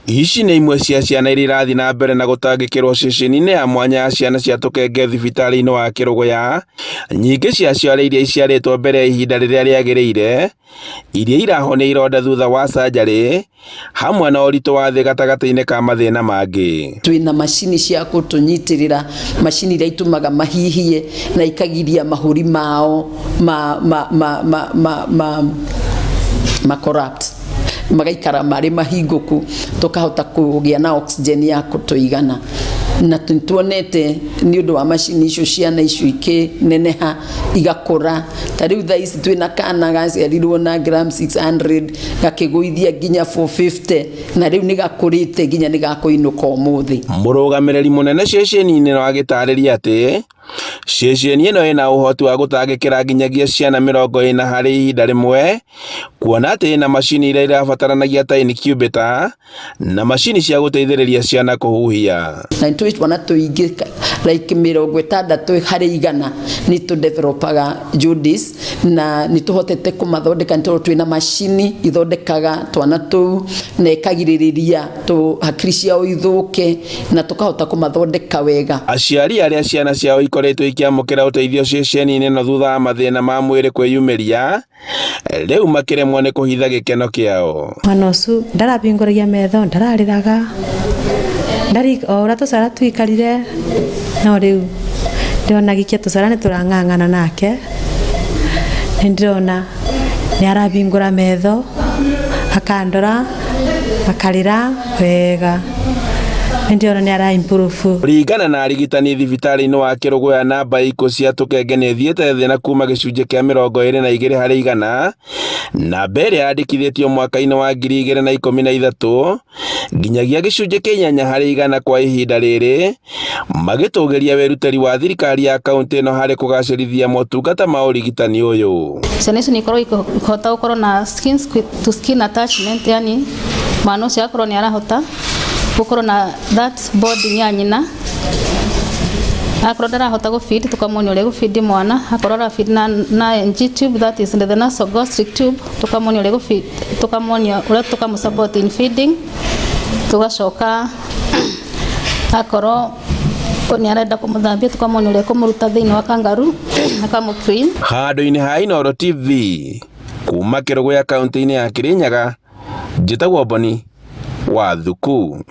Ici nĩ imwe cia ciana iria irathi na mbere na gũtangĩkĩrwo ceceni-inĩ ya mwanya ya ciana cia tũkenge thibitarĩ-inĩ wa Kĩrũgũya. Nyingĩ ciacio arĩ iria iciarĩtwo mbere ya ihinda rĩrĩa rĩagĩrĩire, iria irahonia ironda thutha wa canjarĩ, hamwe na ũritũ wa thĩ gatagatĩ-inĩ ka mathĩna mangĩ. Twĩna macini cia gũtũnyitĩrĩra, macini iria itumaga mahihie na ikagiria mahũri mao corrupt, magaikara marĩ mahingũku, tukahota kũgĩa na oxygen ya kũtũigana. Na tuonete nĩ ũndũ wa macini icio ciana icio ikĩneneha igakũra. Ta rĩu thaa ici twĩna kana gaciarirwo na gram 600 gakĩgũithia nginya 450, na rĩu nĩ gakũrĩte nginya nĩ gakũinũka ũmũthĩ. Mũrũgamĩrĩri mũnene ceceni-inĩ no agĩtarĩria atĩ ceceni ĩno ĩna ũhoti wa gũtangĩkĩra nginyagia ciana 40 harĩ ihinda rĩmwe, kuona atĩ ĩna macini iria irabataranagia ta incubator na macini cia gũteithĩrĩria ciana kũhuhia. Na twana tũingĩ like 60 harĩ 100 nĩ tũdevelopaga Judis, na nĩ tũhotete kũmathondeka nĩ twĩna macini ithondekaga twana tũu na ĩkagirĩrĩria hakiri ciao ithũke na tũkahota kũmathondeka wega. Aciari arĩa ciana ciao ikoretwo ikiamũkĩra ũteithio ceceni-inĩ ĩno thutha wa mathĩna ma mwĩrĩ kwĩyumĩria, rĩu makĩremwo nĩ kũhitha gĩkeno kĩao. Mwana ũcio ndarabingũragia metho, ndararĩraga, o ũrĩa tũcara tũikarire, no rĩu ndĩrona gĩkia tũcara nĩ tũrang'ang'ana nake, nĩ ndĩrona nĩ arabingũra metho, akandora, akarĩra wega, nĩ ndĩrona nĩ ara-improve. Kũringana na arigitani thibitarĩ-inĩ wa Kĩrũgũya, namba ikuũ cia tũkenge nĩ ĩthiĩte thĩ na kuma gĩcunjĩ kĩa 22 harĩ 100, namba ĩrĩa yandĩkithĩtio mwaka-inĩ wa 2013 nginyagia gĩcunjĩ kĩa 8 harĩ 100 kwa ihinda rĩrĩ, magĩtũgĩria wĩrutĩri wa thirikari ya kaunti ĩno harĩ kũgacĩrithia motungata ma ũrigitani ũyũ. Ciana icio nĩ ikorwo ikĩhota gũkorwo na skin to skin attachment, yani mwana ũcio akorwo nĩ arahota gũkorwo na that bonding ya nyina. Akorwo ndarahota gũfeed, tukamuonia ũrĩa gũfeed mwana. Akorwo arafeed na NG tube, that is the nasogastric tube, tukamuonia ũrĩa gũfeed, tukamuonia ũrĩa tukamusupport in feeding. Tugacoka akorwo nĩ arenda kũmũthambia, tukamuonia ũrĩa kũmũruta thĩinĩ wa kangaroo na kamũ-clean. Handũ-inĩ ha Inooro TV kuma Kĩrũgũya kaunti-inĩ ya Kirinyaga, njĩtagwo Boni wa Thuku.